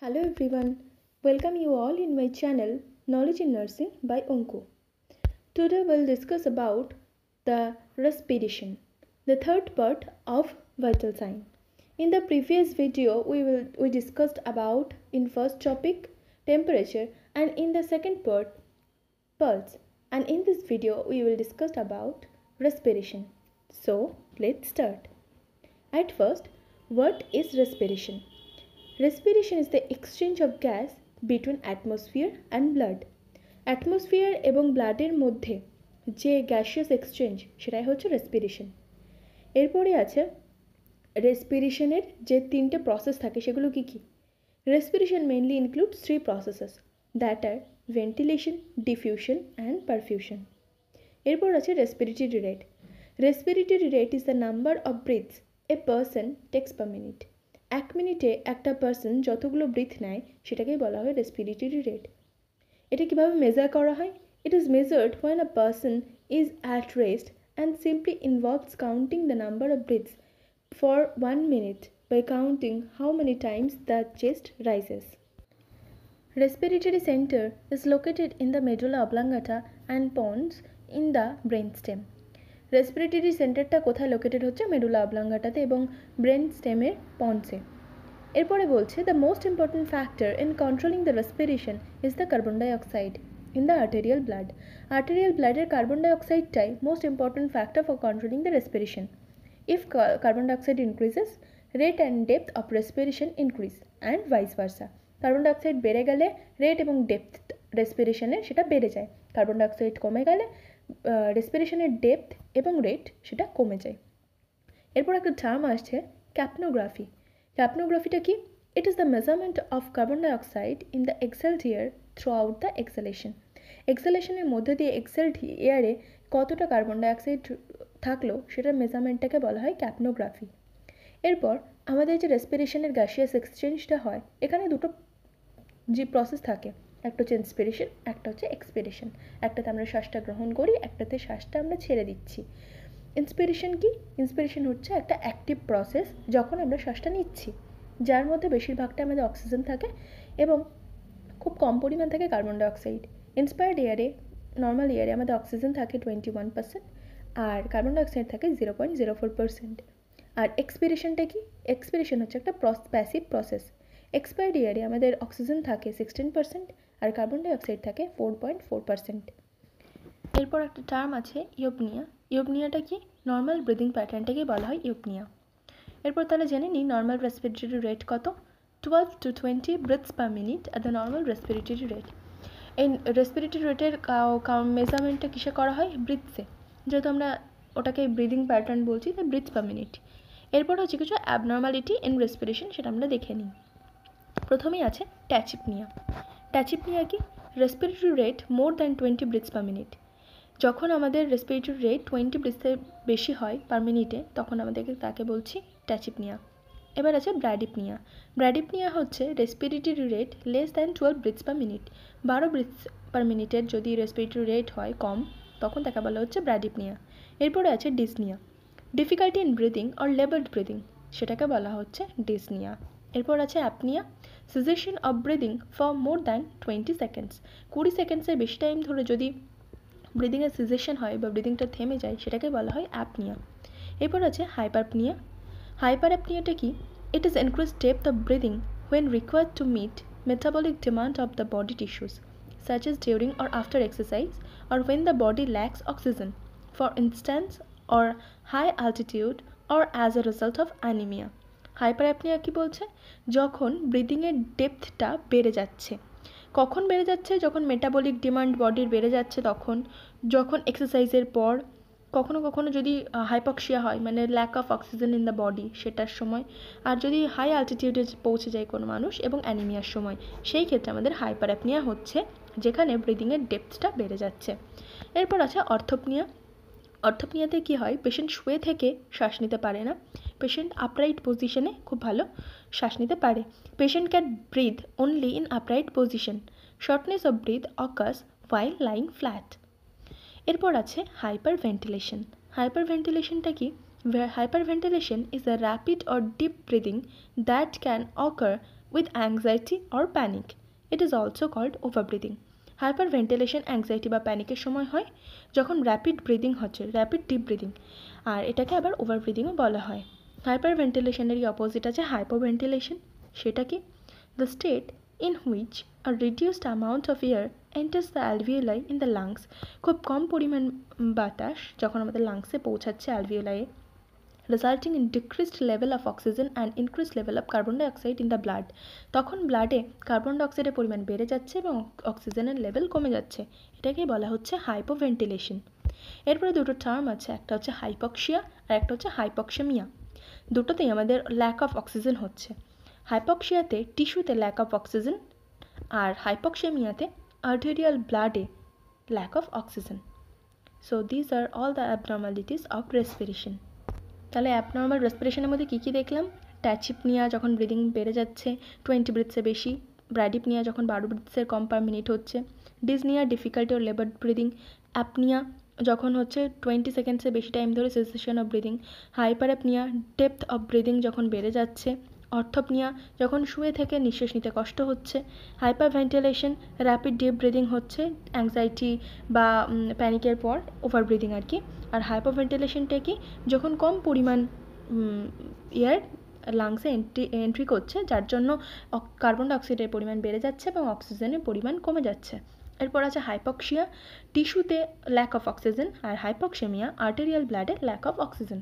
Hello everyone, welcome you all in my channel Knowledge in Nursing by Onko. Today we'll discuss about the respiration, the third part of vital sign. In the previous video we discussed about in first topic temperature and in the second part pulse, and in this video we will discuss about respiration. So let's start. At first, what is respiration? Respiration is the exchange of gas between atmosphere and blood. Atmosphere এবং ব্লাডের মধ্যে যে gaseous exchange সেটাই হচ্ছে respiration. এরপরে আছে রেসপিরেশনের যে তিনটে প্রসেস থাকে সেগুলো কি কি? Respiration mainly includes three processes that are ventilation, diffusion and perfusion. এরপর আছে respiratory rate. Respiratory rate is the number of breaths a person takes per minute. এক মিনিটে একটা পার্সন যতগুলো ব্রিথ নেয় সেটাকেই বলা হয় রেসপিরেটরি রেট। এটা কীভাবে মেজার করা হয়? It is measured when a person is at rest and simply involves counting the number of breaths for 1 minute by counting how many times the chest rises. Respiratory center is located in the medulla oblongata and pons in the brainstem. Respiratory সেন্টারটা কোথায় located হচ্ছে? Medulla অবলাঙ্গাটাতে এবং brain স্টেমের পন্সে। এরপরে বলছে the most important factor in controlling the respiration is the carbon dioxide in the arterial blood. Arterial ব্লাডের carbon ডাইঅক্সাইডটাই most important factor for controlling the respiration. If carbon dioxide increases rate and depth of respiration increase and vice versa. Carbon dioxide বেড়ে গেলে rate এবং depth রেসপিরেশনের সেটা বেড়ে যায়, carbon dioxide কমে গেলে রেসপিরেশনের ডেপথ এবং রেট সেটা কমে যায়। এরপর একটা টার্ম আসছে ক্যাপনোগ্রাফি। ক্যাপনোগ্রাফিটা কি? It is the measurement of carbon dioxide in the exhaled air throughout the exhalation. এক্সেলেশনের মধ্যে দিয়ে এক্সেলড এয়ারে কতটা কার্বন ডাইঅক্সাইড থাকলো সেটার মেজারমেন্টটাকে বলা হয় ক্যাপনোগ্রাফি। এরপর আমাদের যে রেসপিরেশনের গ্যাসিয়াস এক্সচেঞ্জটা হয়, এখানে দুটো যে প্রসেস থাকে, একটা হচ্ছে ইন্সপিরেশন, একটা হচ্ছে এক্সপিরেশন। একটাতে আমরা শ্বাসটা গ্রহণ করি, একটাতে শ্বাসটা আমরা ছেড়ে দিচ্ছি। ইন্সপিরেশন কি? ইন্সপিরেশন হচ্ছে একটা অ্যাক্টিভ প্রসেস যখন আমরা শ্বাসটা নিচ্ছি, যার মধ্যে বেশিরভাগটা আমাদের অক্সিজেন থাকে এবং খুব কম পরিমাণ থাকে কার্বন ডাইঅক্সাইড। ইন্সপায়ার্ড এয়ারে, নর্মাল এয়ারে আমাদের অক্সিজেন থাকে 21% আর কার্বন ডাইঅক্সাইড থাকে 0.04%। আর এক্সপিরেশনটা কি? এক্সপিরেশন হচ্ছে একটা প্যাসিভ প্রসেস। এক্সপায়ার্ড এয়ারে আমাদের অক্সিজেন থাকে 16% আর কার্বন ডাইঅক্সাইড থাকে 4.4%। এরপর একটা টার্ম আছে ইয়োপনিয়া। ইয়োপনিয়াটা কি? নর্মাল ব্রিদিং প্যাটার্নটাকে বলা হয় ইয়োপনিয়া। এরপর তাহলে জেনে নিই নর্মাল রেসপিরেটরি রেট কত? 12 to 20 breaths per minute at the normal respiratory rate. এই রেসপিরেটরি রেটের মেজারমেন্টটা কিসে করা হয়? ব্রিথসে। যেহেতু আমরা ওটাকে ব্রিদিং প্যাটার্ন বলছি তাই ব্রিথস পার মিনিট। এরপর হচ্ছে কিছু অ্যাবনর্মালিটি ইন রেসপিরেশন, সেটা আমরা দেখে নিই। প্রথমেই আছে ট্যাচিপনিয়া। ট্যাচিপনিয়া কি? Respiratory rate more than 20 breaths per minute. যখন আমাদের রেসপিরেটরি রেট 20 ব্রিথসের বেশি হয় পার মিনিটে তখন আমাদেরকে তাকে বলছি ট্যাচিপনিয়া। এবার আছে ব্র্যাডিপনিয়া। ব্র্যাডিপনিয়া হচ্ছে respiratory rate less than 12 breaths per minute. 12 breaths per মিনিটের যদি রেসপিরেটরি রেট হয় কম, তখন তাকে বলা হচ্ছে ব্র্যাডিপনিয়া। এরপরে আছে dyspnoea. Difficulty in breathing or laboured breathing, সেটাকে বলা হচ্ছে ডিসনিয়া। এরপর আছে apnoea. Cessation of breathing for more than 20 seconds. 20 সেকেন্ডসের বেশি টাইম ধরে যদি ব্রিদিংয়ের সিজেশন হয় বা ব্রিদিংটা থেমে যায় সেটাকে বলা হয় অ্যাপনিয়া। এরপর আছে হাইপারপনিয়া। হাইপার অ্যাপনিয়াটা কি? It is increase depth of breathing when required to meet metabolic demand of the body tissues such as during or after exercise or when the body lacks oxygen, for instance, or high altitude or as a result of anemia. Hyperpnoea কি বলছে? যখন ব্রিদিংয়ের ডেপথটা বেড়ে যাচ্ছে। কখন বেড়ে যাচ্ছে? যখন metabolic demand বডির বেড়ে যাচ্ছে তখন, যখন এক্সারসাইজের পর, কখনো কখনো যদি হাইপক্সিয়া হয় মানে lack of oxygen in the body সেটার সময়, আর যদি হাই অ্যালটিটিউডে পৌঁছে যায় কোনো মানুষ এবং অ্যানিমিয়ার সময়, সেই ক্ষেত্রে আমাদের হাইপার অ্যাপনিয়া হচ্ছে যেখানে ব্রিদিংয়ের ডেপথটা বেড়ে যাচ্ছে। এরপর আছে অর্থোপনিয়া। অর্থোপনিয়াতে কি হয়? পেশেন্ট শুয়ে থেকে শ্বাস নিতে পারে না, পেশেন্ট আপরাইট পজিশনে খুব ভালো শ্বাস নিতে পারে। Patient can breathe only in upright position. Shortness of breath occurs while lying flat. এরপর আছে হাইপার ভেন্টিলেশন। হাইপার ভেন্টিলেশনটা কি? Hyperventilation is a rapid or deep breathing that can occur with anxiety or panic. It is also called overbreathing. Hyperventilation anxiety বা প্যানিকের সময় হয় যখন rapid breathing হচ্ছে, rapid deep breathing, আর এটাকে আবার ওভার ব্রিদিংও বলা হয়। হাইপারভেন্টিলেশনেরই অপোজিট আছে হাইপোভেন্টিলেশন। সেটা কি? The state in which a reduced amount of air enters the alveoli in the lungs, খুব কম পরিমাণ বাতাস যখন আমাদের লাংসে পৌঁছাচ্ছে অ্যালভিওলাইয়ে, resulting in decreased level of oxygen and increased level of carbon dioxide in the blood, তখন ব্লাডে carbon ডাইঅক্সাইডের পরিমাণ বেড়ে যাচ্ছে এবং অক্সিজেনের লেভেল কমে যাচ্ছে, এটাকেই বলা হচ্ছে হাইপোভেন্টিলেশন। এরপরে দুটো টার্ম আছে, একটা হচ্ছে হাইপক্সিয়া আর একটা হচ্ছে হাইপক্সেমিয়া। দুটোতেই আমাদের ল্যাক অফ অক্সিজেন হচ্ছে। হাইপক্সিয়াতে টিস্যুতে ল্যাক অফ অক্সিজেন, আর হাইপক্সেমিয়াতে আর্টেরিয়াল ব্লাডে lack of oxygen. So this are all the abnormalities of respiration. তাহলে অ্যাবনর্মাল রেসপিরেশনের মধ্যে কী কী দেখলাম? ট্যাচিপনিয়া, যখন ব্রিদিং বেড়ে যাচ্ছে 20 ব্রিথসে বেশি। ব্র্যাডিপনিয়া, যখন 12 ব্রিথসের কম পার মিনিট হচ্ছে। Dyspnoea, difficulty or laboured breathing. Apnoea, যখন হচ্ছে 20 সেকেন্ডসে বেশি টাইম ধরে cessation of breathing. Hyperapnoea, depth of breathing যখন বেড়ে যাচ্ছে। অর্থোপনিয়া, যখন শুয়ে থেকে নিঃশ্বাস নিতে কষ্ট হচ্ছে। হাইপারভেন্টিলেশন, র্যাপিড ডিপ ব্রিদিং হচ্ছে অ্যাংজাইটি বা প্যানিকের পর, ওভার ব্রিদিং আর কি। আর হাইপোভেন্টিলেশনটা কি? যখন কম পরিমাণ এয়ার লাংসে এন্ট্রি করছে, যার জন্য কার্বন ডাইঅক্সাইডের পরিমাণ বেড়ে যাচ্ছে এবং অক্সিজেনের পরিমাণ কমে যাচ্ছে। এরপর আছে হাইপক্সিয়া, টিস্যুতে ল্যাক অফ অক্সিজেন, আর হাইপক্সেমিয়া, আর্টেরিয়াল ব্লাডে ল্যাক অফ অক্সিজেন।